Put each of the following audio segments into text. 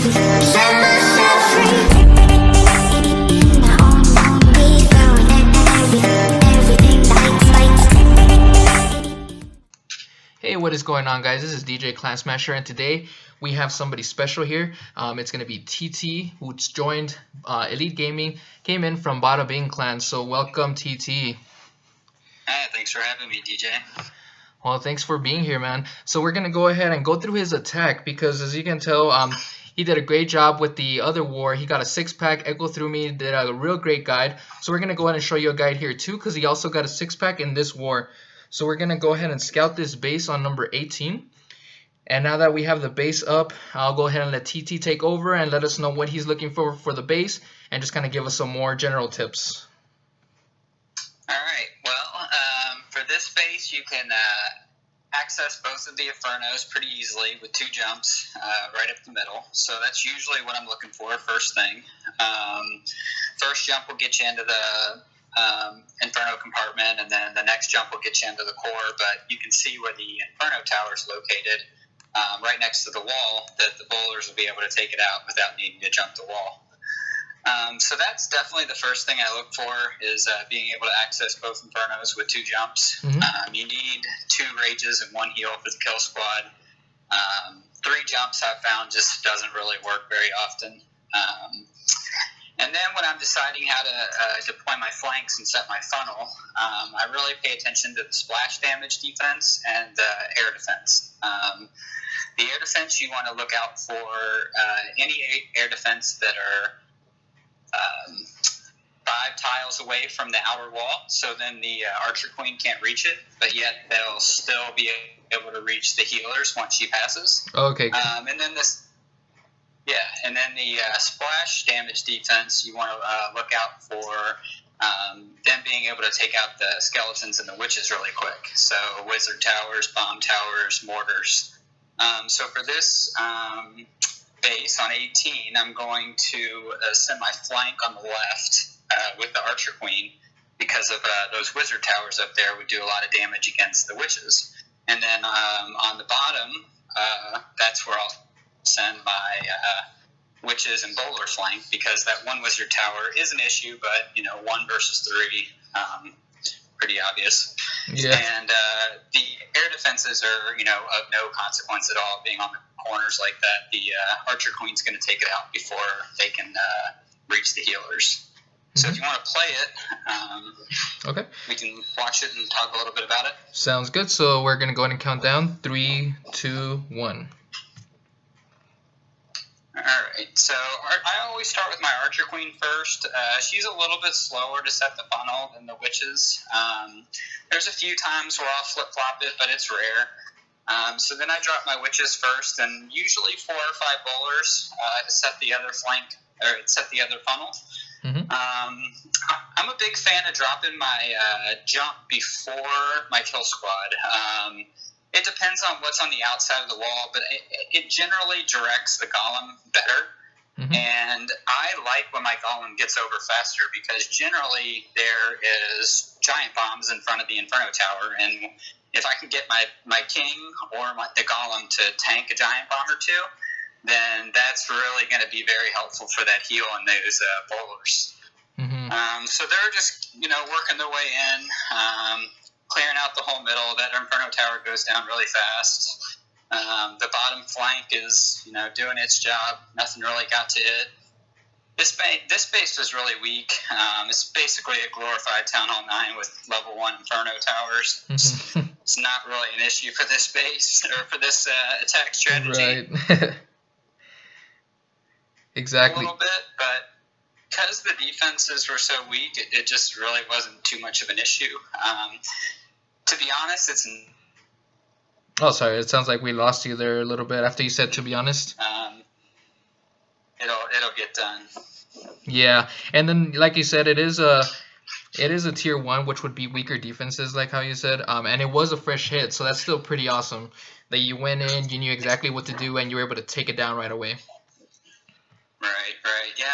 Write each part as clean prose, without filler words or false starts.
Set myself free. Hey, what is going on, guys? This is DJ Clan Smasher, and today we have somebody special here. It's going to be TT, who's joined Elite Gaming, came in from Bada Bing Clan. So welcome, TT. Hey, thanks for having me, DJ. Well, thanks for being here, man. So we're going to go ahead and go through his attack because, as you can tell, he did a great job with the other war. He got a 6-pack, Echo Through Me, did a real great guide. So we're going to go ahead and show you a guide here, too, because he also got a 6-pack in this war. So we're going to go ahead and scout this base on number 18. And now that we have the base up, I'll go ahead and let TT take over and let us know what he's looking for the base and just kind of give us some more general tips. All right. Well, for this base, you can access both of the Infernos pretty easily with 2 jumps right up the middle. So that's usually what I'm looking for first thing. First jump will get you into the Inferno compartment, and then the next jump will get you into the core, but you can see where the Inferno tower is located right next to the wall, that the bowlers will be able to take it out without needing to jump the wall. So that's definitely the first thing I look for, is being able to access both Infernos with 2 jumps. You need 2 rages and 1 heal for the kill squad. 3 jumps I've found just doesn't really work very often. And then when I'm deciding how to deploy my flanks and set my funnel, I really pay attention to the splash damage defense and air defense. The air defense, you want to look out for any air defense that are 5 tiles away from the outer wall, so then the Archer Queen can't reach it, but yet they'll still be able to reach the healers once she passes. Okay. And then the splash damage defense, you want to look out for them being able to take out the skeletons and the witches really quick. So wizard towers, bomb towers, mortars. So for this base on 18, I'm going to send my flank on the left with the Archer Queen, because of those wizard towers up there would do a lot of damage against the witches. And then on the bottom, that's where I'll send my witches and bowler flank, because that 1 wizard tower is an issue, but 1 versus 3, pretty obvious. Yeah. And the air defenses are of no consequence at all, being on the corners like that. The Archer Queen's going to take it out before they can reach the healers. So if you want to play it, okay, we can watch it and talk a little bit about it. Sounds good. So we're going to go ahead and count down. 3, 2, 1. Alright, so I always start with my Archer Queen first. She's a little bit slower to set the funnel than the witches. There's a few times where I'll flip-flop it, but it's rare. So then I drop my witches first, and usually 4 or 5 bowlers to set the other flank, or set the other funnel. I'm a big fan of dropping my jump before my kill squad. It depends on what's on the outside of the wall, but it generally directs the golem better. And I like when my golem gets over faster, because generally there is giant bombs in front of the Inferno Tower, and if I can get my king or the golem to tank a giant bomb or 2, then that's really going to be very helpful for that heal and those bowlers. So they're just working their way in, clearing out the whole middle. That Inferno Tower goes down really fast. The bottom flank is, doing its job. Nothing really got to it. This base was really weak. It's basically a glorified Town Hall 9 with level 1 Inferno Towers. It's not really an issue for this base, or for this attack strategy. Right. Exactly. A little bit, but because the defenses were so weak, it just really wasn't too much of an issue. To be honest, it's... Oh, sorry. It sounds like we lost you there a little bit after you said, to be honest. It'll get done. Yeah, and then like you said, it is a tier 1, which would be weaker defenses, like how you said. And it was a fresh hit, so that's still pretty awesome that you went in, you knew exactly what to do, and you were able to take it down right away. Right. Yeah,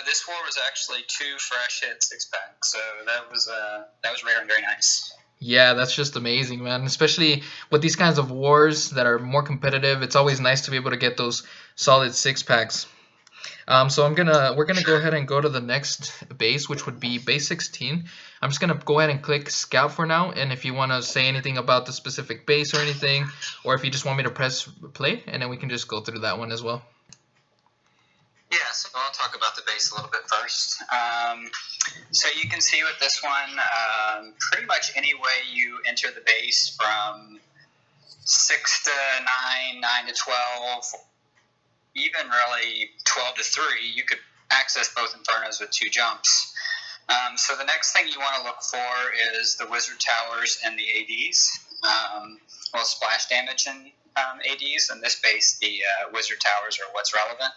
this war was actually 2 fresh hit 6-packs, so that was rare and very nice. Yeah, that's just amazing, man. Especially with these kinds of wars that are more competitive, it's always nice to be able to get those solid 6 packs. So we're gonna go ahead and go to the next base, which would be base 16. I'm just gonna go ahead and click scout for now, and if you want to say anything about the specific base or anything, or if you just want me to press play, and then we can just go through that one as well. Yeah, so I'll talk about the base a little bit first. So you can see with this one, pretty much any way you enter the base from 6 to 9, 9 to 12, even really 12 to 3, you could access both Infernos with 2 jumps. So the next thing you want to look for is the Wizard Towers and the ADs. Well, splash damage and ADs. In this base, the Wizard Towers are what's relevant.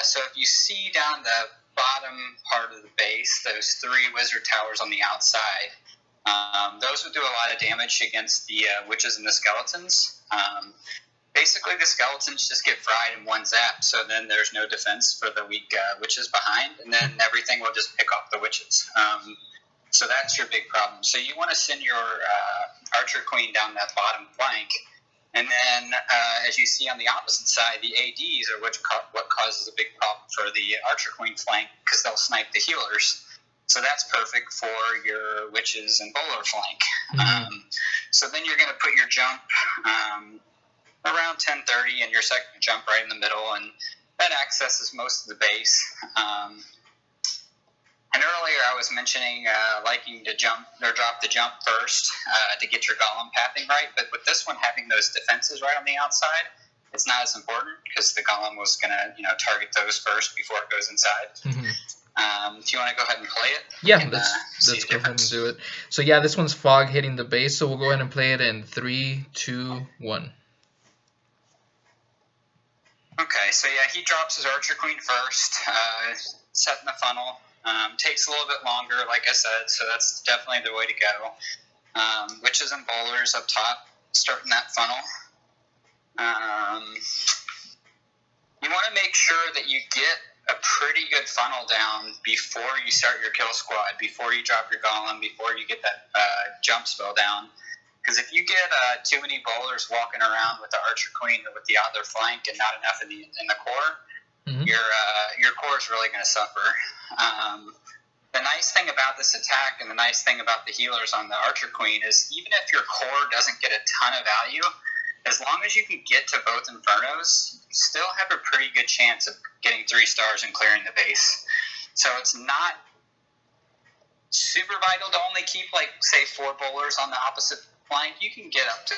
So if you see down the bottom part of the base, those 3 Wizard Towers on the outside, those would do a lot of damage against the witches and the skeletons. Basically, the skeletons just get fried in one zap, so then there's no defense for the weak witches behind, and then everything will just pick off the witches. So that's your big problem. So you want to send your Archer Queen down that bottom flank, and then as you see on the opposite side, the ADs are what causes a big problem for the Archer Queen flank, because they'll snipe the healers. So that's perfect for your witches and bowler flank. Mm-hmm. So then you're going to put your jump around 10:30 and your second jump right in the middle, and that accesses most of the base. And earlier I was mentioning liking to jump or drop the jump first to get your golem pathing right, but with this one having those defenses right on the outside, it's not as important because the golem was going to target those first before it goes inside. Mm-hmm. If you want to go ahead and play it, yeah, let's go ahead and do it. So yeah, this one's fog hitting the base, so we'll go ahead and play it in 3, 2, 1. Okay, so yeah, he drops his Archer Queen first, setting the funnel. Takes a little bit longer, like I said, so that's definitely the way to go. Witches and bowlers up top, starting that funnel. You want to make sure that you get a pretty good funnel down before you start your kill squad, before you drop your golem, before you get that jump spell down. Because if you get too many bowlers walking around with the Archer Queen or with the other flank and not enough in the core, mm-hmm. your core is really going to suffer. The nice thing about this attack and the nice thing about the healers on the Archer Queen is even if your core doesn't get a ton of value, as long as you can get to both Infernos, you still have a pretty good chance of getting 3 stars and clearing the base. So it's not super vital to only keep, say, 4 bowlers on the opposite flank. You can get up to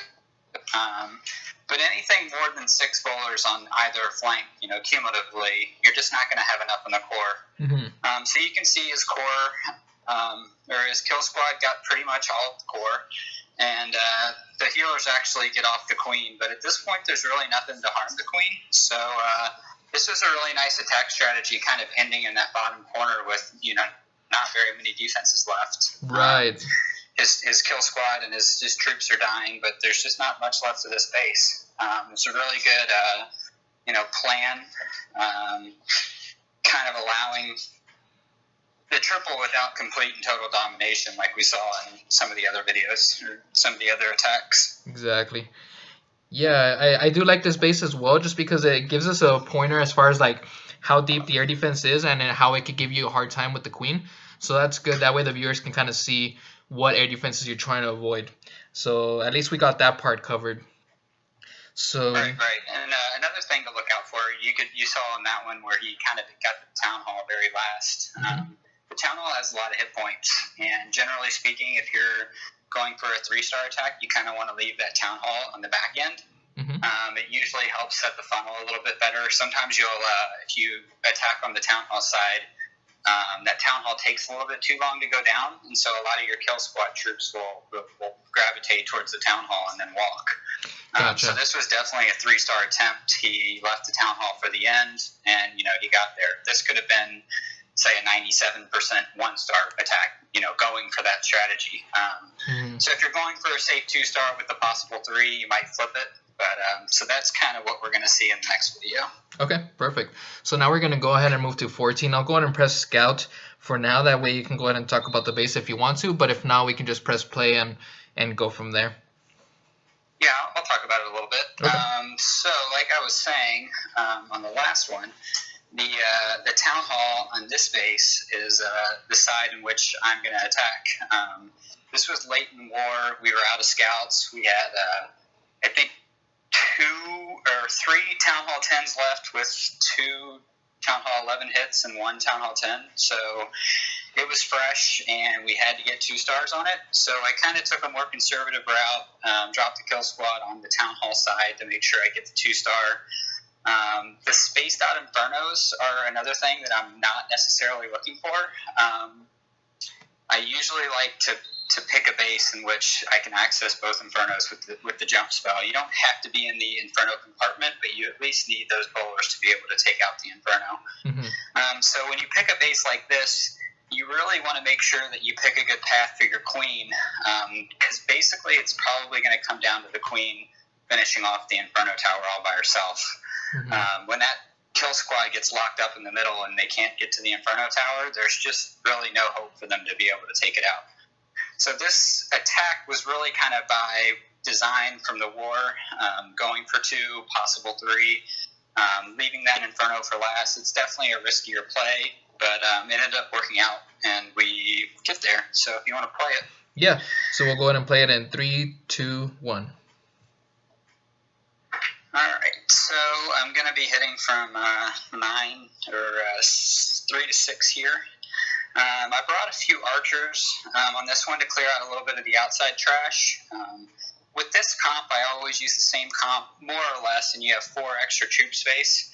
but anything more than 6 bowlers on either flank, cumulatively, you're just not going to have enough in the core. Mm-hmm. So you can see his core, or his kill squad got pretty much all of the core, and the healers actually get off the queen. But at this point, there's really nothing to harm the queen. So this was a really nice attack strategy, kind of ending in that bottom corner with, not very many defenses left. Right. His kill squad and his troops are dying, but there's just not much left of this base. It's a really good, plan, kind of allowing the triple without complete and total domination, like we saw in some of the other videos or some of the other attacks. Exactly. Yeah, I do like this base as well, just because it gives us a pointer as far as how deep the air defense is and how it could give you a hard time with the queen. So that's good. That way the viewers can kind of see what air defenses you're trying to avoid. So at least we got that part covered. So right. And another thing to look out for, you saw on that one where he kind of got the town hall very last. Mm-hmm. The town hall has a lot of hit points, and generally speaking, if you're going for a 3-star attack, you kind of want to leave that town hall on the back end. Mm-hmm. It usually helps set the funnel a little bit better. Sometimes you'll, if you attack on the town hall side, that town hall takes a little bit too long to go down, and so a lot of your kill squad troops will gravitate towards the town hall and then walk. Gotcha. So this was definitely a 3-star attempt. He left the town hall for the end, and he got there. This could have been, say, a 97% 1-star attack. Going for that strategy. So if you're going for a safe 2-star with a possible 3, you might flip it. But so that's kind of what we're going to see in the next video. Okay, perfect. So now we're going to go ahead and move to 14. I'll go ahead and press Scout for now. That way you can go ahead and talk about the base if you want to, but if not, we can just press play and go from there. Yeah, I'll talk about it a little bit. Okay. So like I was saying on the last one, the town hall on this base is the side in which I'm going to attack. This was late in the war. We were out of scouts. We had, I think, 2 or 3 Town Hall 10s left with 2 Town Hall 11 hits and 1 Town Hall 10. So it was fresh, and we had to get 2 stars on it. So I kind of took a more conservative route, dropped the kill squad on the Town Hall side to make sure I get the 2-star. The spaced out infernos are another thing that I'm not necessarily looking for. I usually like to pick a base in which I can access both infernos with the jump spell. You don't have to be in the inferno compartment, but you at least need those bowlers to be able to take out the inferno. Mm-hmm. So when you pick a base like this, you really want to make sure that you pick a good path for your queen, because basically it's probably going to come down to the queen finishing off the inferno tower all by herself. Mm-hmm. When that kill squad gets locked up in the middle and they can't get to the inferno tower, there's just really no hope for them to be able to take it out. So this attack was really kind of by design from the war, going for 2, possible 3, leaving that inferno for last. It's definitely a riskier play, but it ended up working out, and we get there. So if you want to play it. Yeah, so we'll go ahead and play it in 3, 2, 1. All right, so I'm going to be hitting from 9 or 3 to 6 here. I brought a few archers on this one to clear out a little bit of the outside trash. With this comp, I always use the same comp, more or less, and you have 4 extra troop space.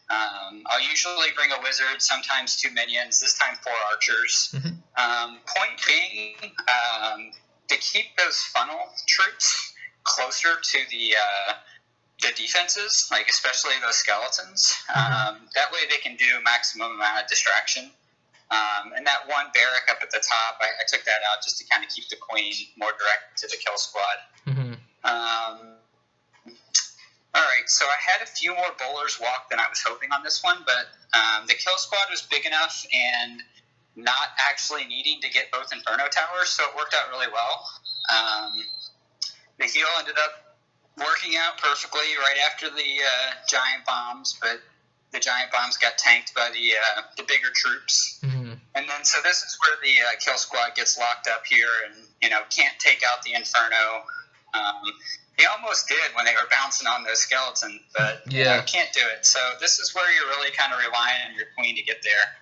I'll usually bring a wizard, sometimes 2 minions, this time 4 archers. Mm-hmm. Point being, to keep those funnel troops closer to the defenses, like especially those skeletons. That way they can do maximum amount of distraction. And that 1 barrack up at the top, I took that out just to kind of keep the queen more direct to the kill squad. Mm-hmm. All right, so I had a few more bowlers walk than I was hoping on this one, but the kill squad was big enough and not actually needing to get both inferno towers, so it worked out really well. The heal ended up working out perfectly right after the giant bombs, but the giant bombs got tanked by the bigger troops. Mm-hmm. And then, so this is where the kill squad gets locked up here and, can't take out the inferno. They almost did when they were bouncing on those skeletons, but can't do it. So this is where you're really kind of relying on your queen to get there.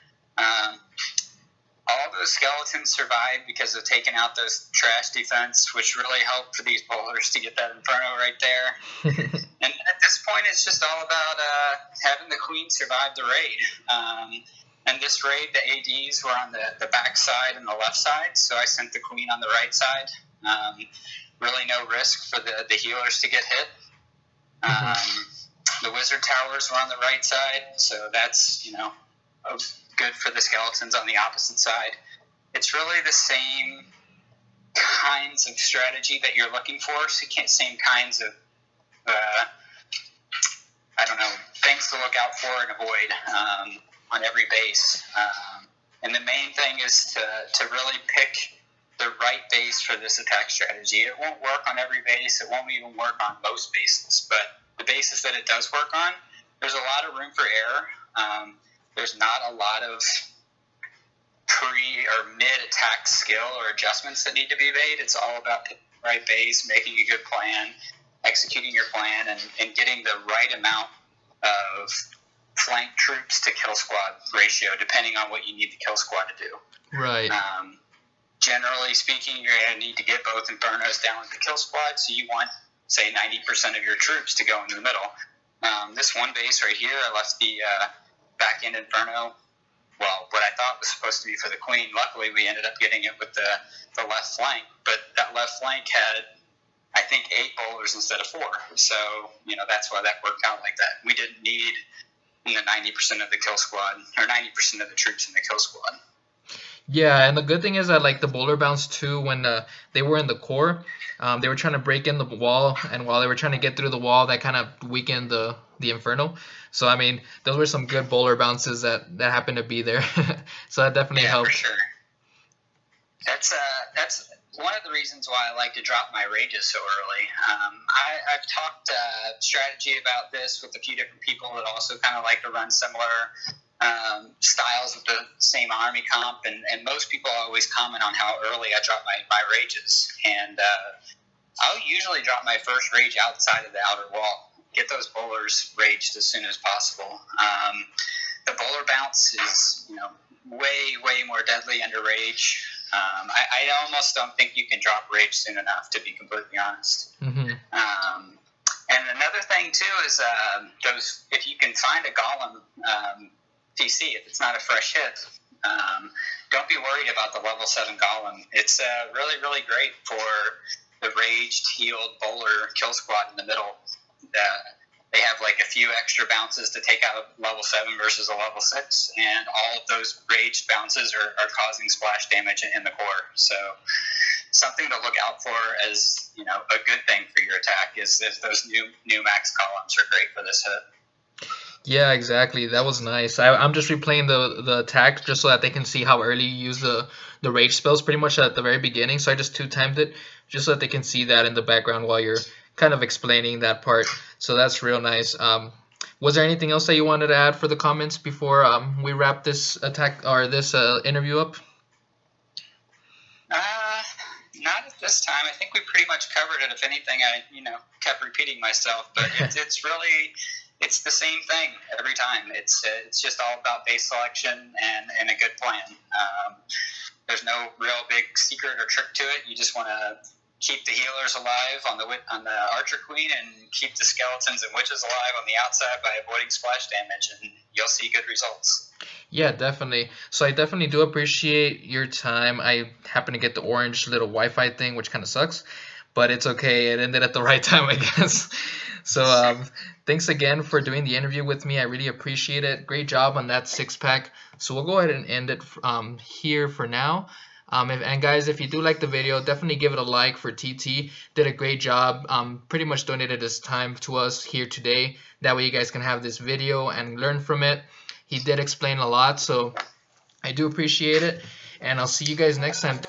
All those skeletons survived because of taking out those trash defense, which really helped for these bowlers to get that inferno right there. And at this point, it's just all about having the queen survive the raid. And this raid, the ADs were on the back side and the left side, so I sent the queen on the right side. Really no risk for the healers to get hit. The wizard towers were on the right side, so that's, good for the skeletons on the opposite side. It's really the same kinds of strategy that you're looking for, so same kinds of things to look out for and avoid on every base. And the main thing is to really pick the right base for this attack strategy. It won't work on every base. It won't even work on most bases. But the bases that it does work on, there's a lot of room for error. There's not a lot of pre- or mid-attack skill or adjustments that need to be made. It's all about picking the right base, making a good plan, executing your plan, and getting the right amount of flank troops to kill squad ratio, depending on what you need the kill squad to do. Right. Generally speaking, you're going to need to get both infernos down with the kill squad, so you want, say, 90% of your troops to go into the middle. This one base right here, I left the back end inferno, what I thought was supposed to be for the queen. Luckily, we ended up getting it with the left flank, but that left flank had, I think, 8 bowlers instead of 4. So, that's why that worked out like that. We didn't need 90% of the kill squad, or 90% of the troops in the kill squad. Yeah, and the good thing is that like the boulder bounce too, when they were in the core, they were trying to break in the wall, and while they were trying to get through the wall, that kind of weakened the Inferno. So I mean, those were some good boulder bounces that happened to be there. So that definitely Yeah, helped. for sure. That's one of the reasons why I like to drop my rages so early. I've talked strategy about this with a few different people that also kind of like to run similar styles with the same army comp, and most people always comment on how early I drop my rages, and I'll usually drop my first rage outside of the outer wall, get those bowlers raged as soon as possible. The bowler bounce is, way more deadly under rage. I almost don't think you can drop rage soon enough, to be completely honest. Mm-hmm. And another thing too is those, if you can find a golem TC, if it's not a fresh hit, don't be worried about the level 7 golem. It's really great for the raged, healed bowler kill squad in the middle. They have like a few extra bounces to take out a level 7 versus a level 6, and all of those raged bounces are causing splash damage in the core. So something to look out for as, a good thing for your attack is if those new max columns are great for this hit. Yeah, exactly. That was nice. I'm just replaying the attack just so that they can see how early you use the rage spells, pretty much at the very beginning. So I just 2-timed it just so that they can see that in the background while you're kind of explaining that part. So that's real nice. Was there anything else that you wanted to add for the comments before we wrap this attack or this interview up? Not at this time. I think we pretty much covered it. If anything, I kept repeating myself, but it's really, it's the same thing every time. It's just all about base selection and a good plan. There's no real big secret or trick to it. You just want to keep the healers alive on the Archer Queen and keep the skeletons and witches alive on the outside by avoiding splash damage, and you'll see good results. Yeah, definitely. So I definitely do appreciate your time. I happen to get the orange little Wi-Fi thing, which kind of sucks, but it's okay. It ended at the right time, I guess. So thanks again for doing the interview with me. I really appreciate it. Great job on that 6-pack. So we'll go ahead and end it here for now. And guys, if you do like the video, definitely give it a like for TT. Did a great job. Pretty much donated his time to us here today. That way you guys can have this video and learn from it. He did explain a lot, so I do appreciate it. And I'll see you guys next time.